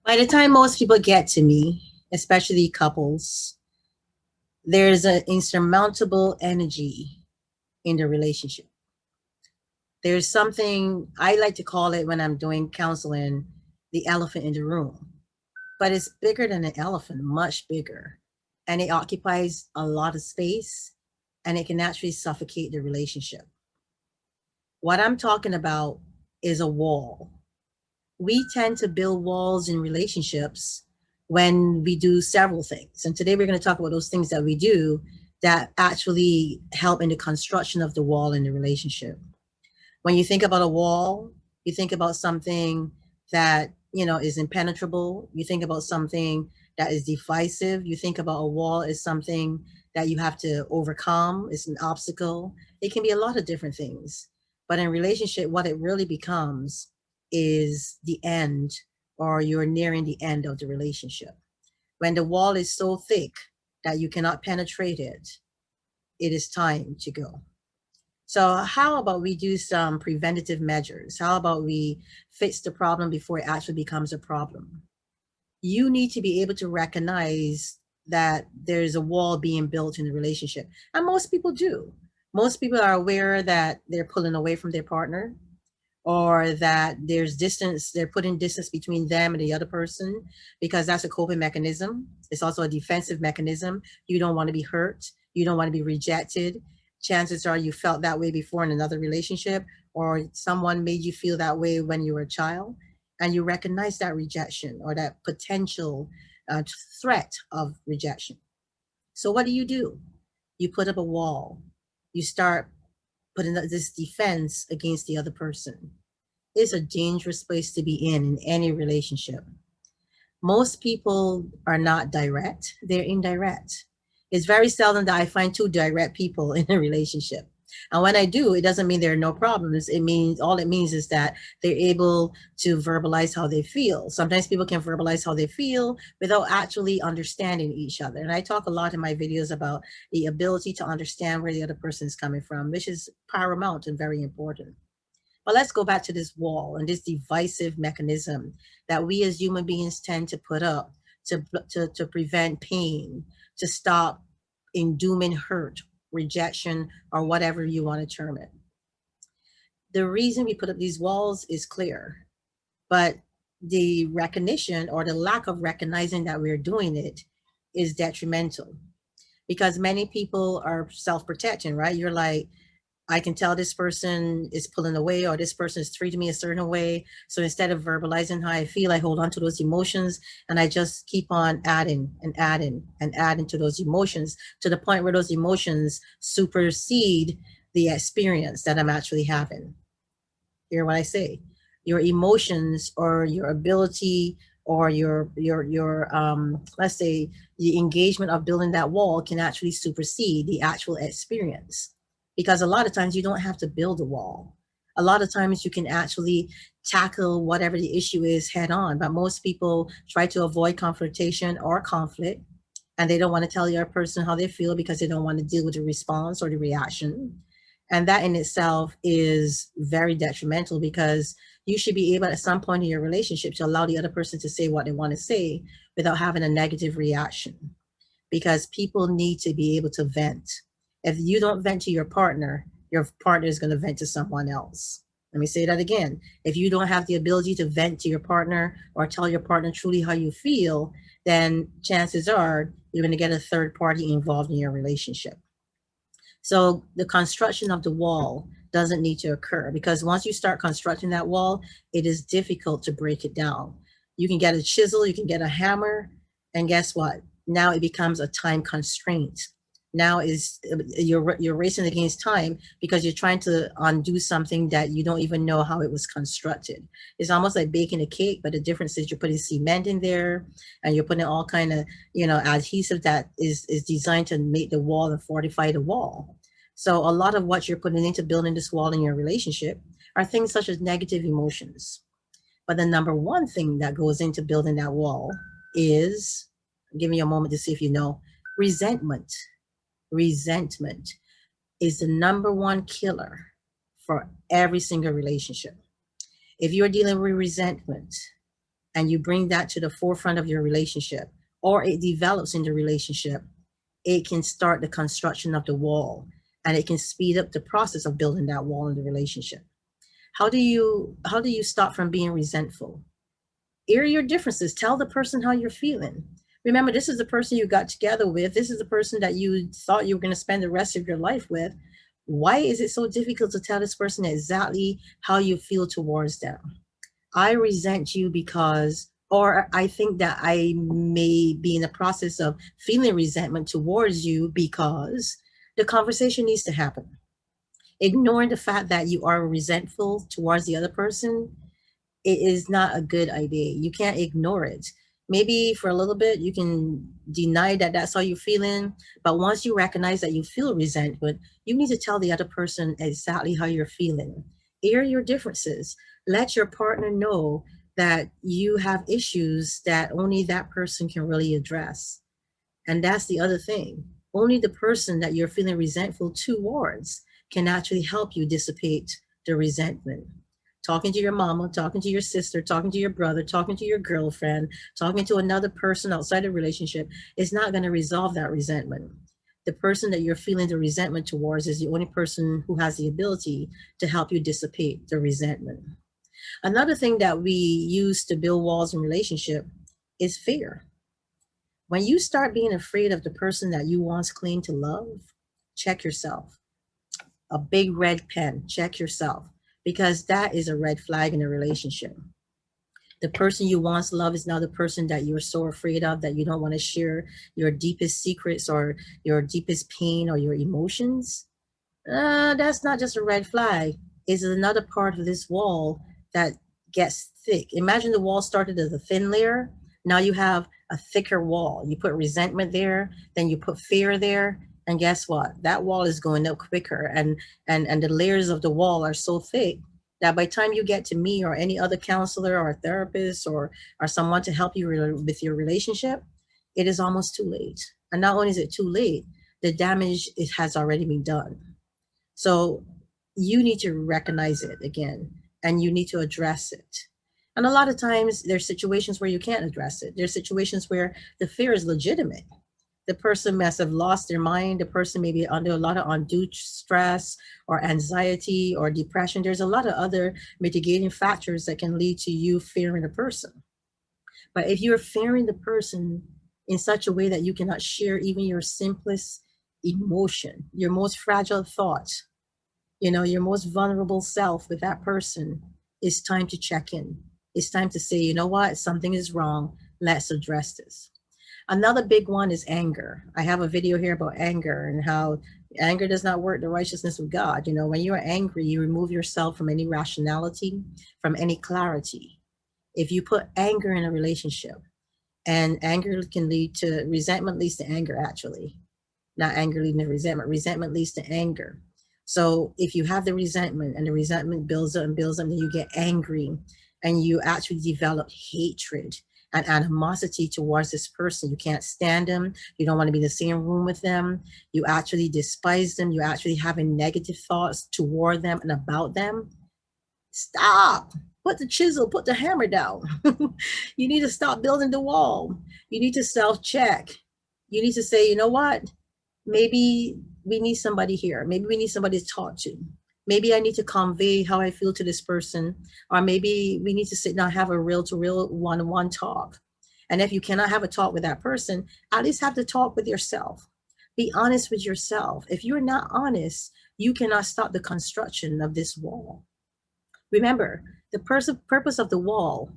By the time most people get to me, especially couples, there's an insurmountable energy in the relationship. There's something I like to call it when I'm doing counseling the elephant in the room, but it's bigger than an elephant, much bigger. And it occupies a lot of space and it can actually suffocate the relationship. What I'm talking about is a wall. We tend to build walls in relationships when we do several things. And today we're going to talk about those things that we do that actually help in the construction of the wall in the relationship. When you think about a wall, you think about something that, is impenetrable. You think about something that is divisive. You think about a wall as something that you have to overcome. It's an obstacle. It can be a lot of different things. But in relationship, what it really becomes is the end, or you're nearing the end of the relationship. When the wall is so thick that you cannot penetrate it, it is time to go. So, how about we do some preventative measures? How about we fix the problem before it actually becomes a problem? You need to be able to recognize that there's a wall being built in the relationship. And most people do. Most people are aware that they're pulling away from their partner, or that there's distance, they're putting distance between them and the other person, because that's a coping mechanism. It's also a defensive mechanism. You don't want to be hurt, you don't want to be rejected. Chances are you felt that way before in another relationship, or someone made you feel that way when you were a child, and you recognize that rejection or that potential uh, threat of rejection. So what do? You put up a wall. You start putting up this defense against the other person. It's a dangerous place to be in any relationship. Most people are not direct, they're indirect. It's very seldom that I find two direct people in a relationship. And when I do, it doesn't mean there are no problems. It means all it means is that they're able to verbalize how they feel. Sometimes people can verbalize how they feel without actually understanding each other. And I talk a lot in my videos about the ability to understand where the other person is coming from, which is paramount and very important. But let's go back to this wall and this divisive mechanism that we as human beings tend to put up to prevent pain, to stop dooming hurt, rejection, or whatever you want to term it. The reason we put up these walls is clear, but the recognition or the lack of recognizing that we're doing it is detrimental, because many people are self-protecting, right? You're like, I can tell this person is pulling away, or this person is treating me a certain way. So instead of verbalizing how I feel, I hold on to those emotions and I just keep on adding and adding and adding to those emotions, to the point where those emotions supersede the experience that I'm actually having. Hear what I say? Your emotions, or your ability, or your let's say the engagement of building that wall can actually supersede the actual experience, because a lot of times you don't have to build a wall. A lot of times you can actually tackle whatever the issue is head on, but most people try to avoid confrontation or conflict, and they don't want to tell the other person how they feel because they don't want to deal with the response or the reaction. And that in itself is very detrimental, because you should be able at some point in your relationship to allow the other person to say what they want to say without having a negative reaction, because people need to be able to vent. If you don't vent to your partner is going to vent to someone else. Let me say that again. If you don't have the ability to vent to your partner or tell your partner truly how you feel, then chances are you're going to get a third party involved in your relationship. So the construction of the wall doesn't need to occur, because once you start constructing that wall, it is difficult to break it down. You can get a chisel, you can get a hammer, and guess what? Now it becomes a time constraint. Now is you're racing against time, because you're trying to undo something that you don't even know how it was constructed. It's almost like baking a cake, but the difference is you're putting cement in there, and you're putting all kind of adhesive that is designed to make the wall and fortify the wall. So a lot of what you're putting into building this wall in your relationship are things such as negative emotions. But the number one thing that goes into building that wall is, give me a moment to see if you know, resentment. Resentment is the number one killer for every single relationship. If you're dealing with resentment, and you bring that to the forefront of your relationship, or it develops in the relationship, it can start the construction of the wall, and it can speed up the process of building that wall in the relationship. How do you stop from being resentful? Air your differences. Tell the person how you're feeling. Remember, this is the person you got together with. This is the person that you thought you were going to spend the rest of your life with. Why is it so difficult to tell this person exactly how you feel towards them? I resent you because, or I think that I may be in the process of feeling resentment towards you because the conversation needs to happen. Ignoring the fact that you are resentful towards the other person, it is not a good idea. You can't ignore it. Maybe for a little bit, you can deny that that's how you're feeling. But once you recognize that you feel resentment, you need to tell the other person exactly how you're feeling. Air your differences. Let your partner know that you have issues that only that person can really address. And that's the other thing. Only the person that you're feeling resentful towards can actually help you dissipate the resentment. Talking to your mama, talking to your sister, talking to your brother, talking to your girlfriend, talking to another person outside the relationship is not going to resolve that resentment. The person that you're feeling the resentment towards is the only person who has the ability to help you dissipate the resentment. Another thing that we use to build walls in relationship is fear. When you start being afraid of the person that you once claimed to love, check yourself. A big red pen, check yourself, because that is a red flag in a relationship. The person you once loved is now the person that you're so afraid of that you don't want to share your deepest secrets or your deepest pain or your emotions. That's not just a red flag. It's another part of this wall that gets thick. Imagine the wall started as a thin layer. Now you have a thicker wall. You put resentment there, then you put fear there, and guess what? That wall is going up quicker, and the layers of the wall are so thick that by the time you get to me or any other counselor or a therapist or someone to help you with your relationship, it is almost too late. And not only is it too late, the damage it has already been done. So you need to recognize it again, and you need to address it. And a lot of times there's situations where you can't address it. There's situations where the fear is legitimate. The person must have lost their mind. The person may be under a lot of undue stress or anxiety or depression. There's a lot of other mitigating factors that can lead to you fearing a person. But if you're fearing the person in such a way that you cannot share even your simplest emotion, your most fragile thought, your most vulnerable self with that person, it's time to check in. It's time to say, you know what, something is wrong. Let's address this. Another big one is anger. I have a video here about anger and how anger does not work the righteousness of God. When you're angry, you remove yourself from any rationality, from any clarity. If you put anger in a relationship, and anger can lead to resentment, leads to anger, actually. Not anger leading to resentment leads to anger. So if you have the resentment and the resentment builds up and builds up, then you get angry and you actually develop hatred and animosity towards this person. You can't stand them. You don't want to be in the same room with them. You actually despise them. You actually having negative thoughts toward them and about them. Stop. Put the chisel, put the hammer down. You need to stop building the wall. You need to self-check. You need to say, you know what? Maybe we need somebody here. Maybe we need somebody to talk to. Maybe I need to convey how I feel to this person. Or maybe we need to sit down and have a real to real one-on-one talk. And if you cannot have a talk with that person, at least have the talk with yourself. Be honest with yourself. If you're not honest, you cannot stop the construction of this wall. Remember, the purpose of the wall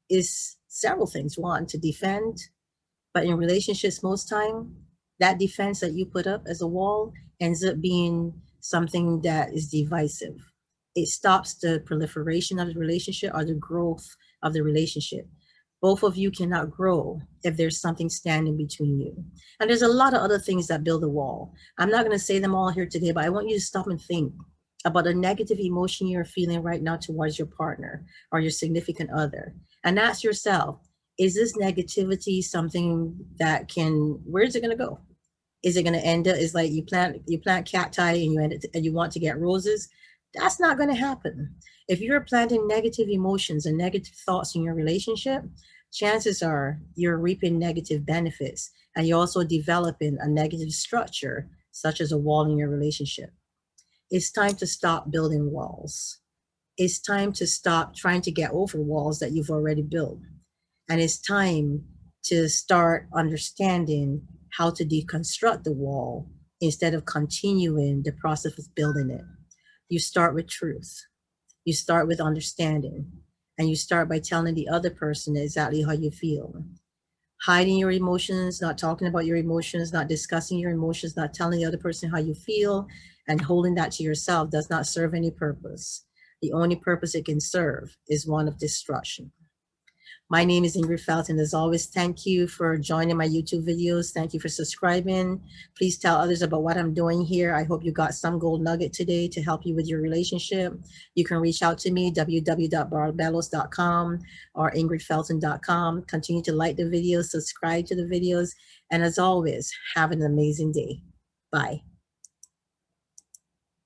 is several things. One, to defend, but in relationships, most time, that defense that you put up as a wall ends up being something that is divisive. It stops the proliferation of the relationship or the growth of the relationship. Both of you cannot grow if there's something standing between you. And there's a lot of other things that build a wall. I'm not going to say them all here today, but I want you to stop and think about a negative emotion you're feeling right now towards your partner or your significant other. And ask yourself, is this negativity something that where's it going to go? Is it going to end up, it's like you plant cacti and you want to get roses. That's not going to happen. If you're planting negative emotions and negative thoughts in your relationship, chances are you're reaping negative benefits, and you're also developing a negative structure, such as a wall in your relationship. It's time to stop building walls. It's time to stop trying to get over walls that you've already built. And it's time to start understanding how to deconstruct the wall instead of continuing the process of building it. You start with truth, you start with understanding, and you start by telling the other person exactly how you feel. Hiding your emotions, not talking about your emotions, not discussing your emotions, not telling the other person how you feel, and holding that to yourself does not serve any purpose. The only purpose it can serve is one of destruction. My name is Ingrid Felton. As always, thank you for joining my YouTube videos. Thank you for subscribing. Please tell others about what I'm doing here. I hope you got some gold nugget today to help you with your relationship. You can reach out to me, www.barbados.com or ingridfelton.com. Continue to like the videos, subscribe to the videos, and as always, have an amazing day. Bye.